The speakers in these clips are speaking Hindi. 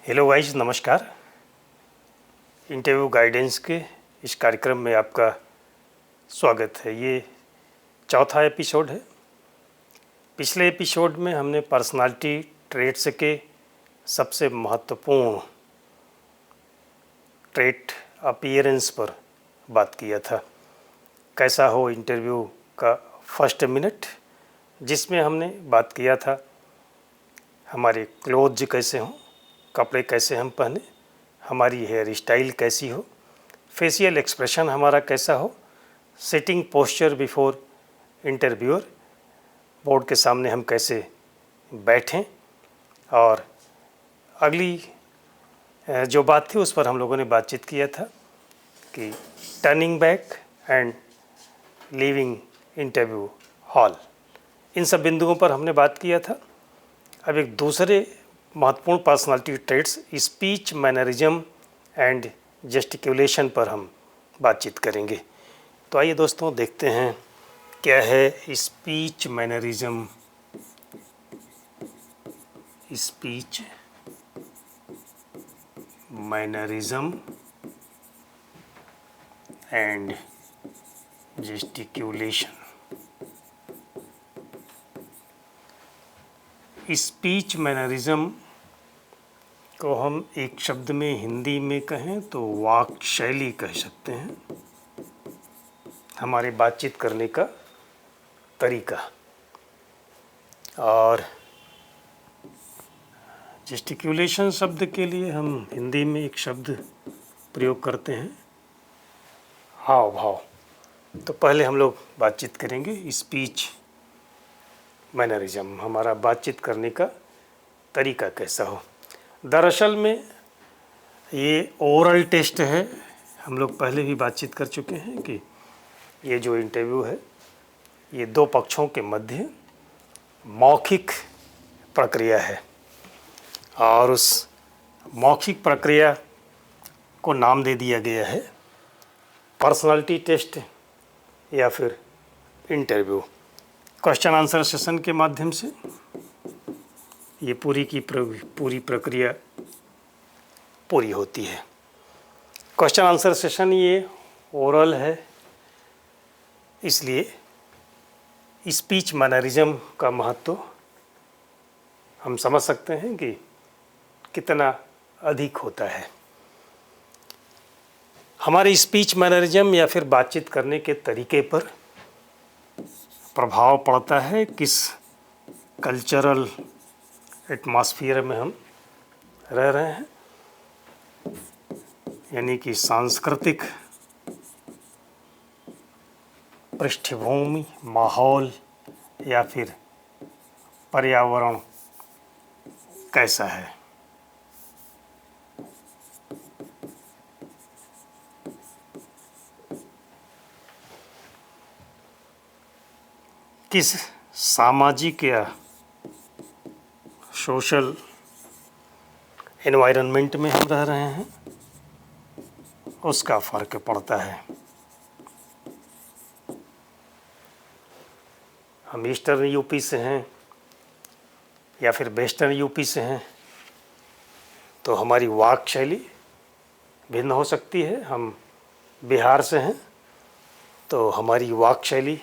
हेलो गाइस, नमस्कार। इंटरव्यू गाइडेंस के इस कार्यक्रम में आपका स्वागत है। ये चौथा एपिसोड है। पिछले एपिसोड में हमने पर्सनालिटी ट्रेट्स के सबसे महत्वपूर्ण ट्रेट अपीयरेंस पर बात किया था। कैसा हो इंटरव्यू का फर्स्ट मिनट, जिसमें हमने बात किया था हमारे क्लोथ्स कैसे हों, कपड़े कैसे हम पहने, हमारी हेयर स्टाइल कैसी हो, फेशियल एक्सप्रेशन हमारा कैसा हो, sitting posture before interviewer, board के सामने हम कैसे बैठें। और अगली जो बात थी उस पर हम लोगों ने बातचीत किया था कि turning back and leaving interview hall, इन सब बिंदुओं पर हमने बात किया था। अब एक दूसरे महत्वपूर्ण personality traits speech mannerism and gesticulation पर हम बातचीत करेंगे। तो आइए दोस्तों, देखते हैं क्या है speech mannerism, speech mannerism and gesticulation. Speech mannerism को हम एक शब्द में हिंदी में कहें तो वाक शैली कह सकते हैं, हमारे बातचीत करने का तरीका। और जेस्टिकुलेशन शब्द के लिए हम हिंदी में एक शब्द प्रयोग करते हैं, हाव भाव। तो पहले हम लोग बातचीत करेंगे स्पीच मैनरिज्म, हमारा बातचीत करने का तरीका कैसा हो। दरअसल में ये ओरल टेस्ट है। हम लोग पहले भी बातचीत कर चुके हैं कि ये जो इंटरव्यू है ये दो पक्षों के मध्य मौखिक प्रक्रिया है, और उस मौखिक प्रक्रिया को नाम दे दिया गया है पर्सनालिटी टेस्ट या फिर इंटरव्यू। क्वेश्चन आंसर सेशन के माध्यम से ये पूरी प्रक्रिया पूरी होती है। क्वेश्चन आंसर सेशन ये ओरल है, इसलिए स्पीच मैनरिज्म का महत्व हम समझ सकते हैं कि कितना अधिक होता है। हमारे स्पीच मैनरिज्म या फिर बातचीत करने के तरीके पर प्रभाव पड़ता है किस कल्चरल एटमॉस्फेयर में हम रह रहे हैं, यानी कि सांस्कृतिक पृष्ठभूमि, माहौल या फिर पर्यावरण कैसा है। किस सामाजिक या सोशल एनवायरनमेंट में हम रह रहे हैं, उसका फ़र्क पड़ता है। हम ईस्टर्न यूपी से हैं या फिर वेस्टर्न यूपी से हैं तो हमारी वाक शैली भिन्न हो सकती है। हम बिहार से हैं तो हमारी वाक शैली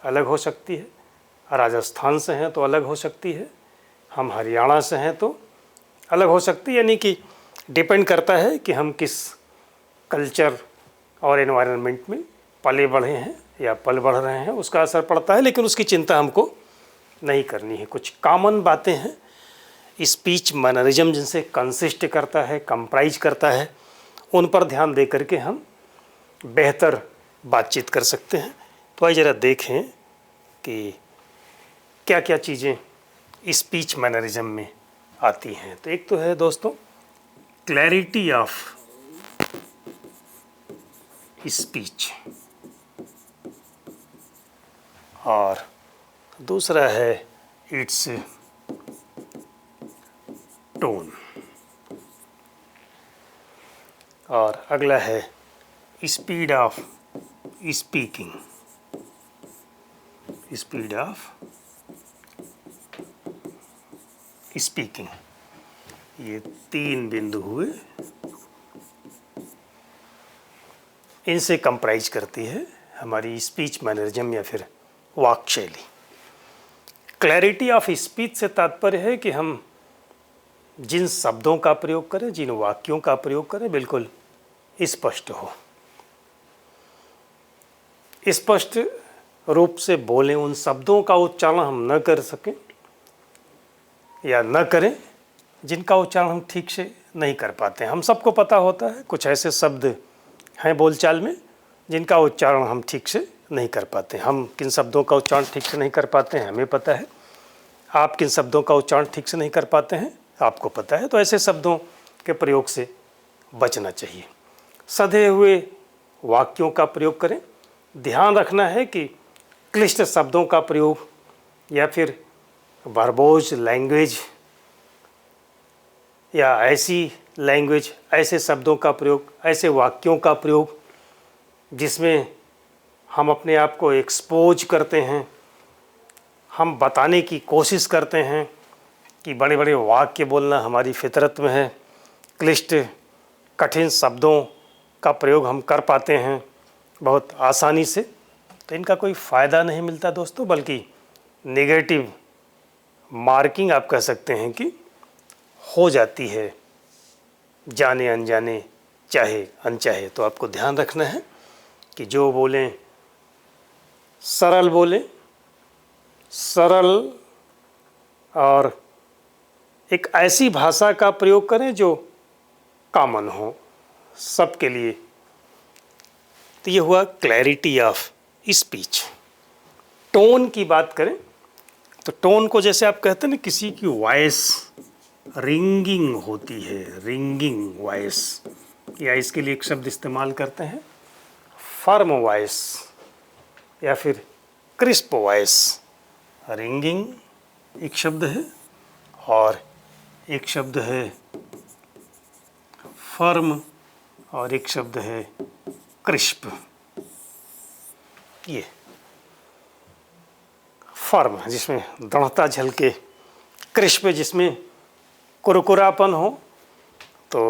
अलग हो सकती है, राजस्थान से हैं तो अलग हो सकती है, हम हरियाणा से हैं तो अलग हो सकती है। यानी कि डिपेंड करता है कि हम किस कल्चर और एनवायरनमेंट में पले बढ़े हैं या पल बढ़ रहे हैं, उसका असर पड़ता है। लेकिन उसकी चिंता हमको नहीं करनी है। कुछ कॉमन बातें हैं स्पीच मैनरिज्म जिनसे कंसिस्ट करता है, कंप्राइज करता है, उन पर ध्यान दे करके हम बेहतर बातचीत कर सकते हैं। तो आइए ज़रा देखें कि क्या क्या चीज़ें स्पीच मैनरिज्म में आती हैं। तो एक तो है दोस्तों क्लैरिटी ऑफ स्पीच, और दूसरा है इट्स टोन, और अगला है speed of speaking, speed of speaking. ये 3 बिंदु हुए, इनसे कंप्राइज करती है हमारी स्पीच मैनरिज्म या फिर वाक शैली। क्लैरिटी ऑफ स्पीच से तात्पर्य है कि हम जिन शब्दों का प्रयोग करें, जिन वाक्यों का प्रयोग करें, बिल्कुल स्पष्ट हो, स्पष्ट रूप से बोलें। उन शब्दों का उच्चारण हम न कर सकें या न करें जिनका उच्चारण हम ठीक से नहीं कर पाते हैं। हम सबको पता होता है कुछ ऐसे शब्द हैं बोलचाल में जिनका उच्चारण हम ठीक से नहीं कर पाते। हम किन शब्दों का उच्चारण ठीक से नहीं कर पाते हैं हमें पता है, आप किन शब्दों का उच्चारण ठीक से नहीं कर पाते हैं आपको पता है। तो ऐसे शब्दों के प्रयोग से बचना चाहिए। सधे हुए वाक्यों का प्रयोग करें। ध्यान रखना है कि क्लिष्ट शब्दों का प्रयोग या फिर वर्बोज लैंग्वेज या ऐसी लैंग्वेज, ऐसे शब्दों का प्रयोग, ऐसे वाक्यों का प्रयोग जिसमें हम अपने आप को एक्सपोज करते हैं, हम बताने की कोशिश करते हैं कि बड़े बड़े वाक्य बोलना हमारी फितरत में है, क्लिष्ट कठिन शब्दों का प्रयोग हम कर पाते हैं बहुत आसानी से, तो इनका कोई फ़ायदा नहीं मिलता दोस्तों, बल्कि नेगेटिव मार्किंग आप कह सकते हैं कि हो जाती है जाने अनजाने, चाहे अनचाहे। तो आपको ध्यान रखना है कि जो बोलें सरल बोलें, सरल और एक ऐसी भाषा का प्रयोग करें जो कॉमन हो सबके लिए। तो ये हुआ क्लैरिटी ऑफ स्पीच। टोन की बात करें तो टोन को जैसे आप कहते हैं ना, किसी की वॉइस रिंगिंग होती है, रिंगिंग वॉइस, या इसके लिए एक शब्द इस्तेमाल करते हैं फर्म वॉइस या फिर क्रिस्प वॉइस। रिंगिंग एक शब्द है और एक शब्द है फर्म और एक शब्द है क्रिस्प। ये फर्म जिसमें दृढ़ता झलके, क्रिस्प जिसमें कुरकुरापन हो। तो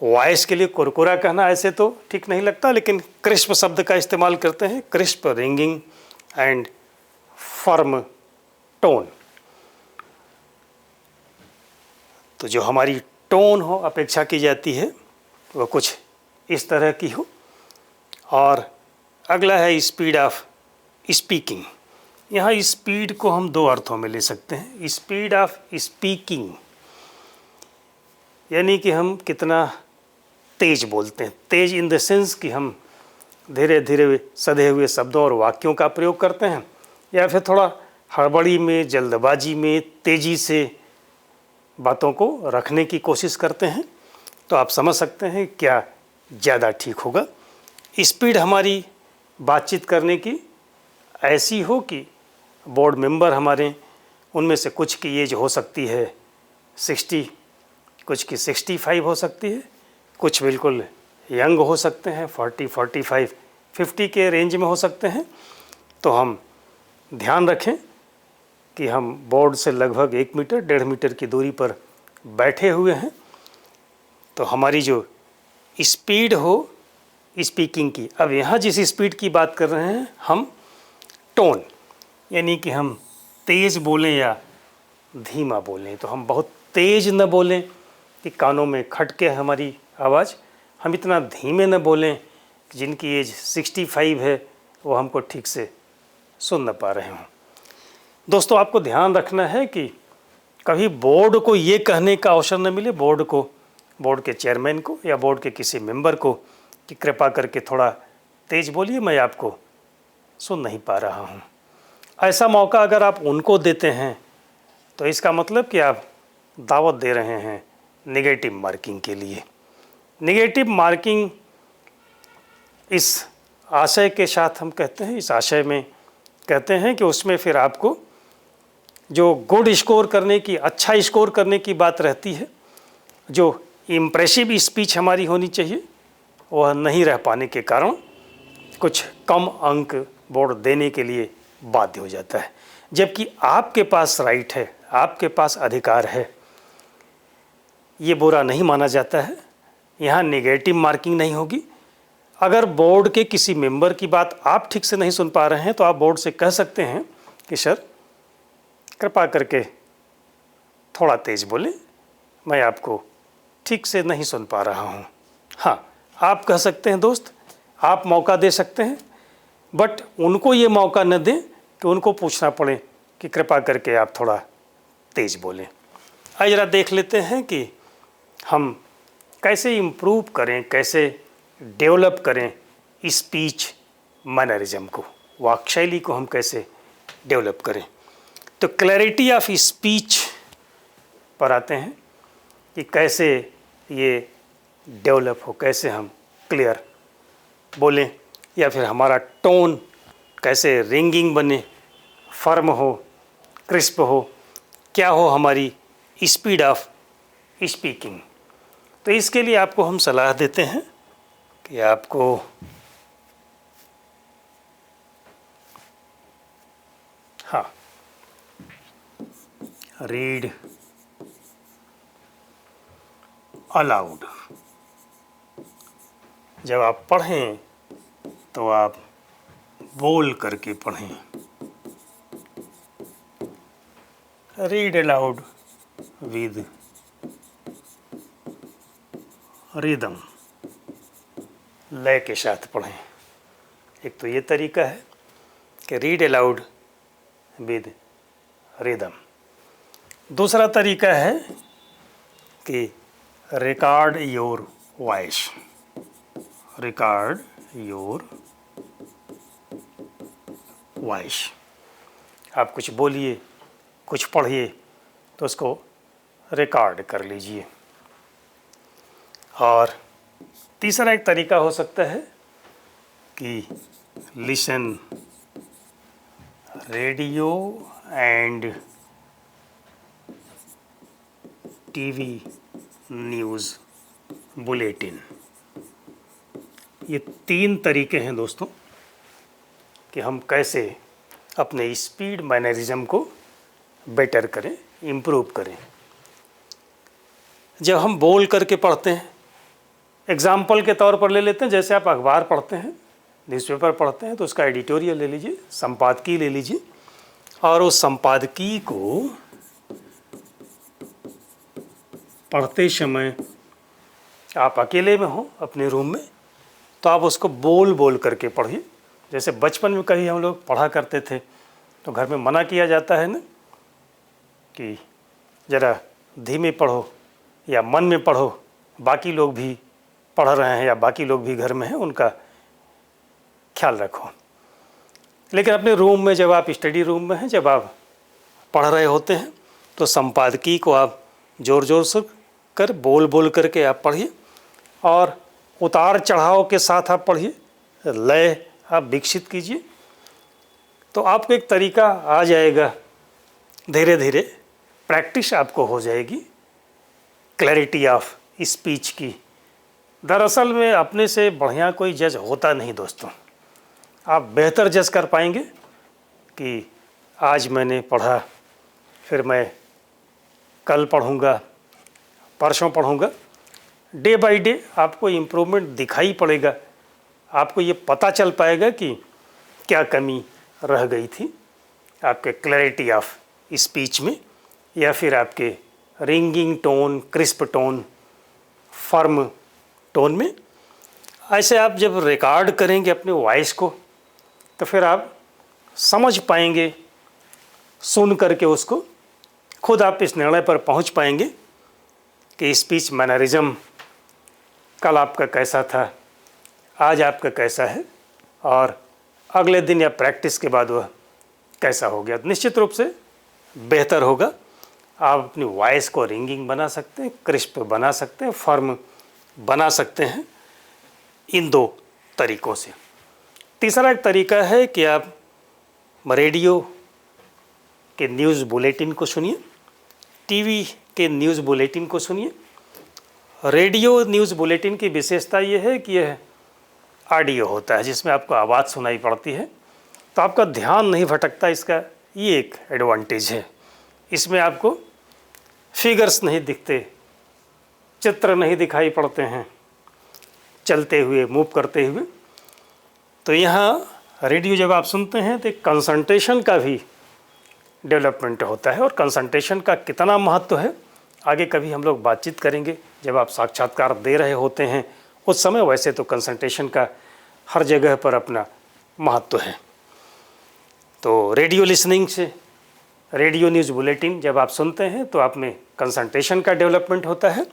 वॉइस के लिए कुरकुरा कहना ऐसे तो ठीक नहीं लगता, लेकिन क्रिस्प शब्द का इस्तेमाल करते हैं। Crisp, ringing and firm tone. तो जो हमारी टोन हो अपेक्षा की जाती है वो कुछ इस तरह की हो। और अगला है स्पीड ऑफ स्पीकिंग। यहाँ स्पीड को हम 2 अर्थों में ले सकते हैं। स्पीड ऑफ स्पीकिंग यानी कि हम कितना तेज बोलते हैं, तेज इन द सेंस कि हम धीरे धीरे सधे हुए शब्दों और वाक्यों का प्रयोग करते हैं, या फिर थोड़ा हड़बड़ी में, जल्दबाजी में, तेज़ी से बातों को रखने की कोशिश करते हैं। तो आप समझ सकते हैं क्या ज़्यादा ठीक होगा। स्पीड हमारी बातचीत करने की ऐसी हो कि बोर्ड मेंबर हमारे, उनमें से कुछ की एज हो सकती है 60, कुछ की 65 हो सकती है, कुछ बिल्कुल यंग हो सकते हैं 40, 45, 50 के रेंज में हो सकते हैं। तो हम ध्यान रखें कि हम बोर्ड से लगभग 1 मीटर, 1.5 मीटर की दूरी पर बैठे हुए हैं। तो हमारी जो स्पीड हो स्पीकिंग की, अब यहाँ जिस स्पीड की बात कर रहे हैं हम टोन, यानी कि हम तेज़ बोलें या धीमा बोलें। तो हम बहुत तेज़ न बोलें कि कानों में खटके हमारी आवाज़, हम इतना धीमे न बोलें कि जिनकी एज 65 है वो हमको ठीक से सुन न पा रहे हों। दोस्तों आपको ध्यान रखना है कि कभी बोर्ड को ये कहने का अवसर न मिले, बोर्ड के चेयरमैन को या बोर्ड के किसी मेंबर को, कि कृपा करके थोड़ा तेज़ बोलिए, मैं आपको सुन नहीं पा रहा हूँ। ऐसा मौका अगर आप उनको देते हैं तो इसका मतलब कि आप दावत दे रहे हैं नेगेटिव मार्किंग के लिए। नेगेटिव मार्किंग इस आशय के साथ हम कहते हैं, इस आशय में कहते हैं कि उसमें फिर आपको जो गुड स्कोर करने की, अच्छा स्कोर करने की बात रहती है, जो इम्प्रेसिव स्पीच हमारी होनी चाहिए, वह नहीं रह पाने के कारण कुछ कम अंक बोर्ड देने के लिए बाध्य हो जाता है। जबकि आपके पास राइट है, आपके पास अधिकार है ये बुरा नहीं माना जाता है, यहाँ नेगेटिव मार्किंग नहीं होगी। अगर बोर्ड के किसी मेंबर की बात आप ठीक से नहीं सुन पा रहे हैं तो आप बोर्ड से कह सकते हैं कि सर कृपा करके थोड़ा तेज़ बोलें, मैं आपको ठीक से नहीं सुन पा रहा हूँ। हाँ, आप कह सकते हैं दोस्त, आप मौका दे सकते हैं, बट उनको ये मौका न दें कि उनको पूछना पड़े कि कृपा करके आप थोड़ा तेज़ बोलें। आइए ज़रा देख लेते हैं कि हम कैसे इम्प्रूव करें, कैसे डेवलप करें स्पीच मैनरिज्म को, वाक्शैली को हम कैसे डेवलप करें। तो क्लैरिटी ऑफ स्पीच पर आते हैं कि कैसे ये डेवलप हो, कैसे हम क्लियर बोलें, या फिर हमारा टोन कैसे रिंगिंग बने, फर्म हो, क्रिस्प हो, क्या हो हमारी स्पीड ऑफ स्पीकिंग। तो इसके लिए आपको हम सलाह देते हैं कि आपको हाँ रीड अलाउड। जब आप पढ़ें तो आप बोल करके पढ़ें। रीड अलाउड विद रिदम, लय के साथ पढ़ें। एक तो ये तरीका है कि रीड अलाउड विद रिदम। दूसरा तरीका है कि record your voice. Record your voice. आप कुछ बोलिए, कुछ पढ़िए तो उसको रिकॉर्ड कर लीजिए। और तीसरा एक तरीका हो सकता है कि listen radio and TV news bulletin. ये 3 तरीके हैं दोस्तों कि हम कैसे अपने स्पीड मैनरिज्म को बेटर करें, इम्प्रूव करें। जब हम बोल करके पढ़ते हैं, एग्ज़ाम्पल के तौर पर ले लेते हैं, जैसे आप अखबार पढ़ते हैं, न्यूज़पेपर पढ़ते हैं, तो उसका एडिटोरियल ले लीजिए, संपादकीय ले लीजिए, और उस संपादकीय को पढ़ते समय आप अकेले में हो अपने रूम में, तो आप उसको बोल बोल करके पढ़िए। जैसे बचपन में कहीं हम लोग पढ़ा करते थे तो घर में मना किया जाता है ना कि ज़रा धीमे पढ़ो या मन में पढ़ो, बाकी लोग भी पढ़ रहे हैं या बाकी लोग भी घर में हैं, उनका ख्याल रखो। लेकिन अपने रूम में, जब आप स्टडी रूम में हैं, जब आप पढ़ रहे होते हैं, तो संपादकीय को आप ज़ोर ज़ोर से कर बोल बोल करके आप पढ़िए, और उतार चढ़ाव के साथ आप पढ़िए, लय आप विकसित कीजिए। तो आपको एक तरीका आ जाएगा, धीरे धीरे प्रैक्टिस आपको हो जाएगी क्लैरिटी ऑफ स्पीच की। दरअसल में अपने से बढ़िया कोई जज होता नहीं दोस्तों। आप बेहतर जज कर पाएंगे कि आज मैंने पढ़ा, फिर मैं कल पढ़ूँगा, परसों पढ़ूँगा। डे बाय डे आपको इम्प्रूवमेंट दिखाई पड़ेगा, आपको ये पता चल पाएगा कि क्या कमी रह गई थी आपके क्लैरिटी ऑफ स्पीच में, या फिर आपके ringing tone, crisp tone, firm tone में। ऐसे आप जब रिकॉर्ड करेंगे अपने वॉइस को, तो फिर आप समझ पाएंगे, सुन करके उसको खुद आप इस निर्णय पर पहुंच पाएंगे कि स्पीच मैनरिज्म कल आपका कैसा था, आज आपका कैसा है, और अगले दिन या प्रैक्टिस के बाद वह कैसा हो गया। निश्चित रूप से बेहतर होगा। आप अपनी वॉइस को रिंगिंग बना सकते हैं, क्रिस्प बना सकते हैं, फर्म बना सकते हैं इन 2 तरीक़ों से। तीसरा एक तरीका है कि आप रेडियो के न्यूज़ बुलेटिन को सुनिए, टीवी के न्यूज़ बुलेटिन को सुनिए। रेडियो न्यूज़ बुलेटिन की विशेषता ये है कि यह ऑडियो होता है, जिसमें आपको आवाज़ सुनाई पड़ती है, तो आपका ध्यान नहीं भटकता। इसका ये एक एडवांटेज है। इसमें आपको फिगर्स नहीं दिखते, चित्र नहीं दिखाई पड़ते हैं चलते हुए, मूव करते हुए। तो यहाँ रेडियो जब आप सुनते हैं तो कंसंट्रेशन का भी डेवलपमेंट होता है, और कंसंट्रेशन का कितना महत्व है आगे कभी हम लोग बातचीत करेंगे। जब आप साक्षात्कार दे रहे होते हैं उस समय वैसे तो कंसंट्रेशन का हर जगह पर अपना महत्व है। तो रेडियो लिसनिंग से, रेडियो न्यूज़ बुलेटिन जब आप सुनते हैं तो आप में कंसंट्रेशन का डेवलपमेंट होता है,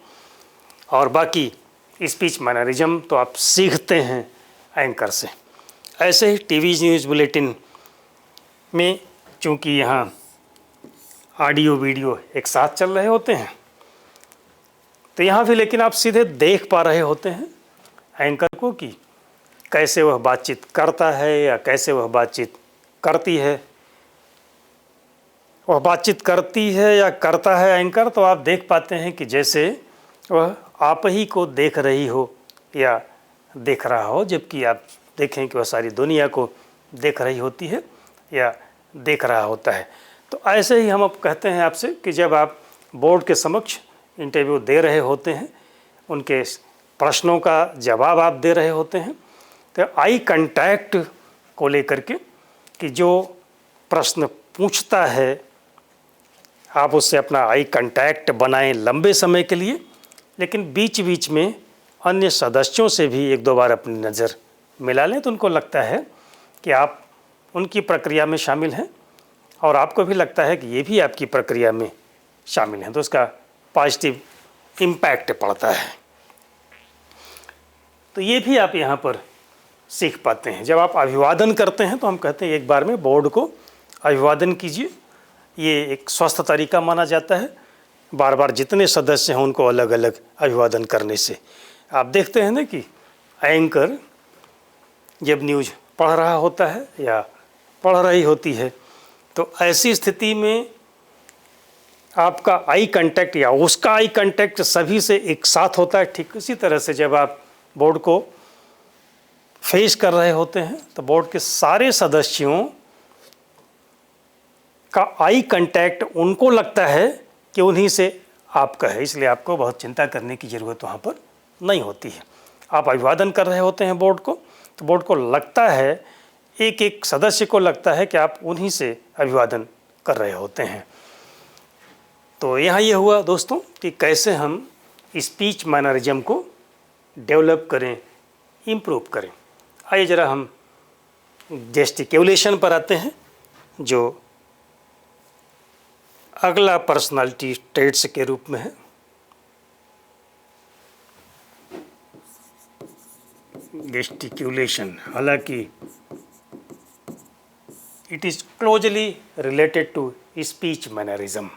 और बाकी स्पीच मैनरिज्म तो आप सीखते हैं एंकर से। ऐसे ही टीवी न्यूज़ बुलेटिन में चूँकि यहाँ ऑडियो वीडियो एक साथ चल रहे होते हैं तो यहाँ भी लेकिन आप सीधे देख पा रहे होते हैं एंकर को कि कैसे वह बातचीत करता है या कैसे वह बातचीत करती है। वह बातचीत करती है या करता है एंकर, तो आप देख पाते हैं कि जैसे वह आप ही को देख रही हो या देख रहा हो, जबकि आप देखें कि वह सारी दुनिया को देख रही होती है या देख रहा होता है। तो ऐसे ही हम अब कहते हैं आपसे कि जब आप बोर्ड के समक्ष इंटरव्यू दे रहे होते हैं, उनके प्रश्नों का जवाब आप दे रहे होते हैं, तो आई कांटेक्ट को लेकर के कि जो प्रश्न पूछता है आप उससे अपना आई कांटेक्ट बनाएं लंबे समय के लिए, लेकिन बीच बीच में अन्य सदस्यों से भी एक दो बार अपनी नज़र मिला लें तो उनको लगता है कि आप उनकी प्रक्रिया में शामिल हैं और आपको भी लगता है कि ये भी आपकी प्रक्रिया में शामिल हैं, तो उसका पॉजिटिव इम्पैक्ट पड़ता है। तो ये भी आप यहाँ पर सीख पाते हैं। जब आप अभिवादन करते हैं तो हम कहते हैं एक बार में बोर्ड को अभिवादन कीजिए, ये एक स्वस्थ तरीका माना जाता है। बार बार जितने सदस्य हैं उनको अलग अलग अभिवादन करने से आप देखते हैं ना कि एंकर जब न्यूज़ पढ़ रहा होता है या पढ़ रही होती है तो ऐसी स्थिति में आपका आई कांटेक्ट या उसका आई कांटेक्ट सभी से एक साथ होता है। ठीक उसी तरह से जब आप बोर्ड को फेस कर रहे होते हैं तो बोर्ड के सारे सदस्यों का आई कांटेक्ट उनको लगता है कि उन्हीं से आपका है, इसलिए आपको बहुत चिंता करने की ज़रूरत वहाँ पर नहीं होती है। आप अभिवादन कर रहे होते हैं बोर्ड को, तो बोर्ड को लगता है, एक एक सदस्य को लगता है कि आप उन्हीं से अभिवादन कर रहे होते हैं। तो यहाँ ये हुआ दोस्तों कि कैसे हम स्पीच मैनरिज्म को डेवलप करें, इम्प्रूव करें। आइए ज़रा हम जेस्टिक्यूलेशन पर आते हैं, जो अगला पर्सनालिटी ट्रेट्स के रूप में है। जेस्टिक्यूलेशन, हालांकि it is closely related to speech mannerism,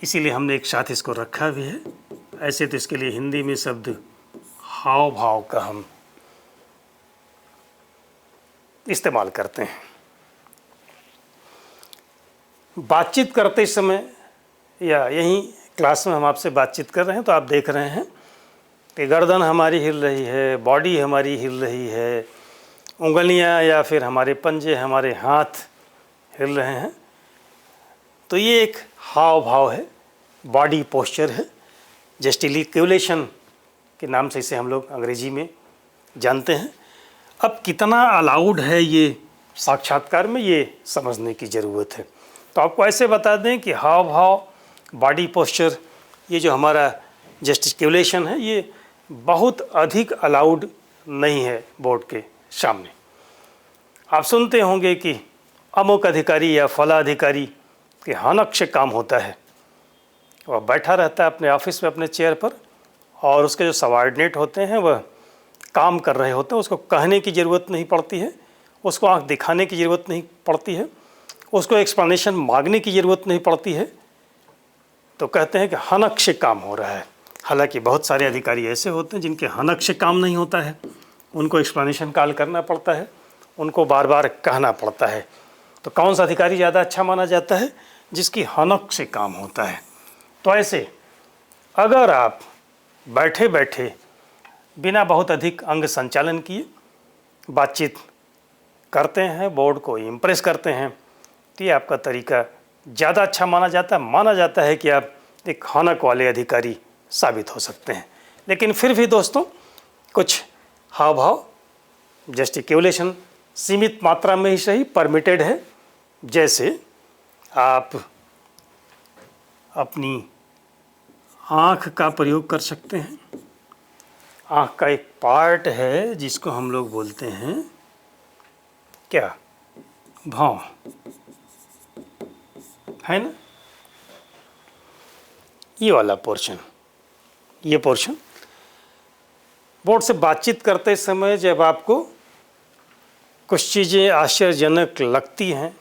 इसीलिए हमने एक साथ इसको रखा भी है। ऐसे तो इसके लिए हिंदी में शब्द हाव भाव का हम इस्तेमाल करते हैं। बातचीत करते समय या यहीं क्लास में हम आपसे बातचीत कर रहे हैं तो आप देख रहे हैं कि गर्दन हमारी हिल रही है, बॉडी हमारी हिल रही है, उंगलियां या फिर हमारे पंजे, हमारे हाथ हिल रहे हैं। तो ये एक हाव भाव है, बॉडी पोस्चर है, जेस्टिक्यूलेशन के नाम से इसे हम लोग अंग्रेजी में जानते हैं। अब कितना अलाउड है ये साक्षात्कार में, ये समझने की ज़रूरत है। तो आपको ऐसे बता दें कि हाव भाव, बॉडी पोस्चर, ये जो हमारा जेस्टिक्यूलेशन है ये बहुत अधिक अलाउड नहीं है बोर्ड के सामने। आप सुनते होंगे कि अमुक अधिकारी या फला अधिकारी के हनक से काम होता है, वह बैठा रहता है अपने ऑफिस में अपने चेयर पर और उसके जो सबऑर्डिनेट होते हैं वह काम कर रहे होते हैं, उसको कहने की ज़रूरत नहीं पड़ती है, उसको आँख दिखाने की ज़रूरत नहीं पड़ती है, उसको एक्सप्लेनेशन मांगने की ज़रूरत नहीं पड़ती है। तो कहते हैं कि हनक से काम हो रहा है। हालांकि बहुत सारे अधिकारी ऐसे होते हैं जिनके हनक से काम नहीं होता है, उनको एक्सप्लेनेशन कॉल करना पड़ता है, उनको बार बार कहना पड़ता है। तो कौन सा अधिकारी ज़्यादा अच्छा माना जाता है? जिसकी हनक से काम होता है। तो ऐसे अगर आप बैठे बैठे बिना बहुत अधिक अंग संचालन किए बातचीत करते हैं, बोर्ड को इम्प्रेस करते हैं, तो ये आपका तरीका ज़्यादा अच्छा माना जाता है। माना जाता है कि आप एक हनक वाले अधिकारी साबित हो सकते हैं। लेकिन फिर भी दोस्तों कुछ हाव भाव जेस्टिक्यूलेशन सीमित मात्रा में ही सही परमिटेड है। जैसे आप अपनी आँख का प्रयोग कर सकते हैं। आँख का एक पार्ट है जिसको हम लोग बोलते हैं क्या, भौं, है ना। ये वाला पोर्शन, ये पोर्शन बोर्ड से बातचीत करते समय जब आपको कुछ चीज़ें आश्चर्यजनक लगती हैं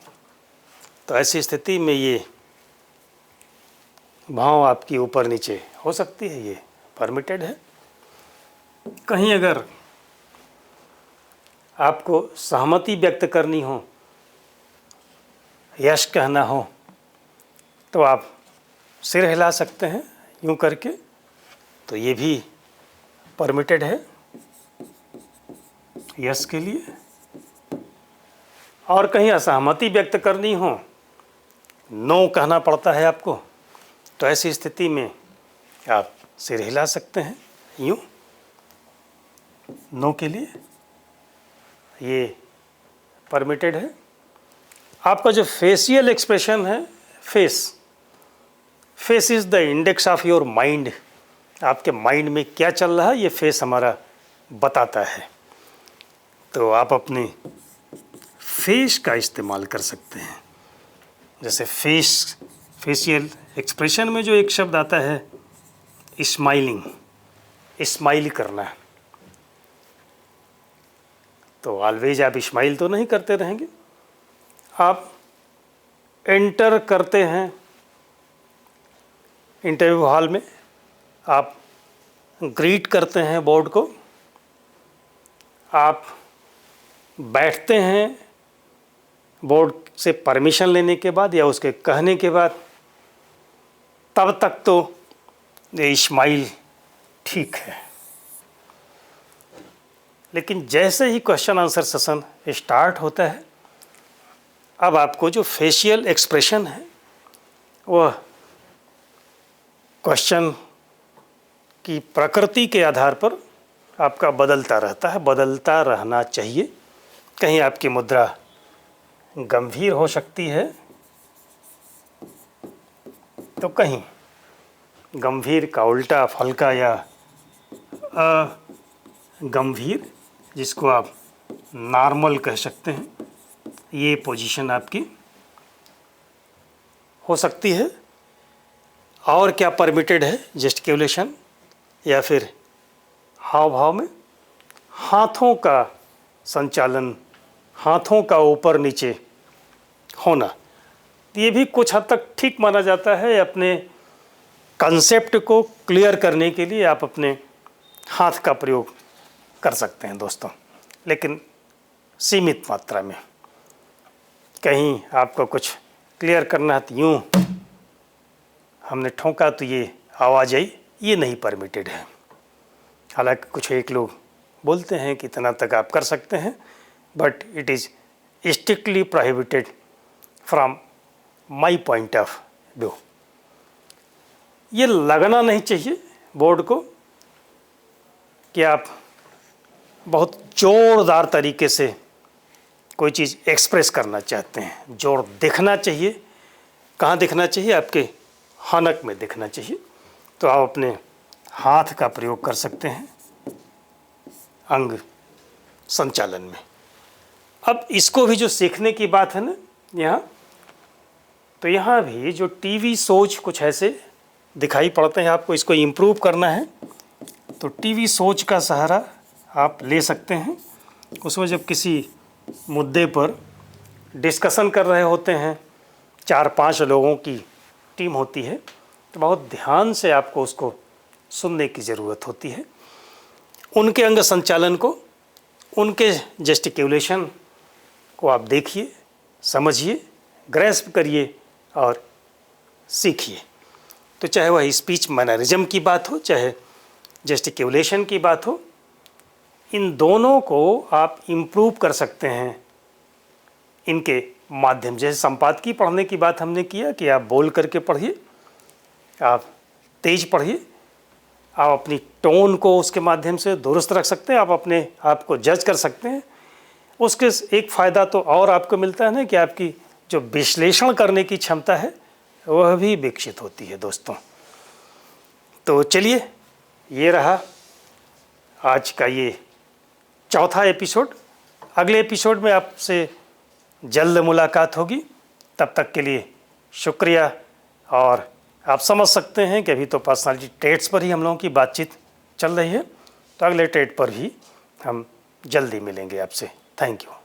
तो ऐसी स्थिति में ये भाव आपकी ऊपर नीचे हो सकती है, ये परमिटेड है। कहीं अगर आपको सहमति व्यक्त करनी हो, यश कहना हो, तो आप सिर हिला सकते हैं यूं करके, तो ये भी परमिटेड है यश के लिए। और कहीं असहमति व्यक्त करनी हो, नो कहना पड़ता है आपको, तो ऐसी स्थिति में आप सिर हिला सकते हैं यूं नो के लिए, ये परमिटेड है। आपका जो फेशियल एक्सप्रेशन है, face is the index of your mind. आपके माइंड में क्या चल रहा है ये फेस हमारा बताता है। तो आप अपने फेस का इस्तेमाल कर सकते हैं। जैसे फेशियल एक्सप्रेशन में जो एक शब्द आता है स्माइलिंग, स्माइल करना, तो ऑलवेज आप स्माइल तो नहीं करते रहेंगे। आप एंटर करते हैं इंटरव्यू हॉल में, आप ग्रीट करते हैं बोर्ड को, आप बैठते हैं बोर्ड से परमिशन लेने के बाद या उसके कहने के बाद, तब तक तो ये स्माइल ठीक है। लेकिन जैसे ही क्वेश्चन आंसर सेशन स्टार्ट होता है, अब आपको जो फेशियल एक्सप्रेशन है वह क्वेश्चन की प्रकृति के आधार पर आपका बदलता रहता है, बदलता रहना चाहिए। कहीं आपकी मुद्रा गंभीर हो सकती है तो कहीं गंभीर का उल्टा हल्का या गंभीर, जिसको आप नॉर्मल कह सकते हैं, ये पोजीशन आपकी हो सकती है। और क्या परमिटेड है जेस्टिक्यूलेशन या फिर हाव भाव में, हाथों का संचालन, हाथों का ऊपर नीचे होना, ये भी कुछ हद तक ठीक माना जाता है। अपने कंसेप्ट को क्लियर करने के लिए आप अपने हाथ का प्रयोग कर सकते हैं दोस्तों, लेकिन सीमित मात्रा में। कहीं आपको कुछ क्लियर करना है तो यूँ हमने ठोका तो ये आवाज़ आई, ये नहीं परमिटेड है। हालांकि कुछ एक लोग बोलते हैं कि इतना तक आप कर सकते हैं, but it is strictly prohibited from my point of view. ये लगना नहीं चाहिए बोर्ड को कि आप बहुत ज़ोरदार तरीके से कोई चीज़ एक्सप्रेस करना चाहते हैं। जोर दिखना चाहिए, कहाँ दिखना चाहिए, आपके हनक में दिखना चाहिए। तो आप अपने हाथ का प्रयोग कर सकते हैं अंग संचालन में। अब इसको भी जो सीखने की बात है ना यहाँ, तो यहाँ भी जो टीवी शोज कुछ ऐसे दिखाई पड़ते हैं, आपको इसको इम्प्रूव करना है तो टीवी शोज का सहारा आप ले सकते हैं। उसमें जब किसी मुद्दे पर डिस्कशन कर रहे होते हैं, 4-5 लोगों की टीम होती है, तो बहुत ध्यान से आपको उसको सुनने की ज़रूरत होती है। उनके अंग संचालन को, उनके जेस्टिक्यूलेशन को आप देखिए, समझिए, ग्रैस्प करिए और सीखिए। तो चाहे वह स्पीच मैनरिज्म की बात हो, चाहे जेस्टिक्यूलेशन की बात हो, इन दोनों को आप इम्प्रूव कर सकते हैं इनके माध्यम। जैसे संपादकीय पढ़ने की बात हमने किया कि आप बोल करके पढ़िए, आप तेज पढ़िए, आप अपनी टोन को उसके माध्यम से दुरुस्त रख सकते हैं, आप अपने आप को जज कर सकते हैं। उसके एक फ़ायदा तो और आपको मिलता है ना कि आपकी जो विश्लेषण करने की क्षमता है वह भी विकसित होती है दोस्तों। तो चलिए, ये रहा आज का ये चौथा एपिसोड। अगले एपिसोड में आपसे जल्द मुलाकात होगी। तब तक के लिए शुक्रिया। और आप समझ सकते हैं कि अभी तो पर्सनालिटी ट्रेट्स पर ही हम लोगों की बातचीत चल रही है, तो अगले ट्रेट पर भी हम जल्दी मिलेंगे आपसे। Thank you.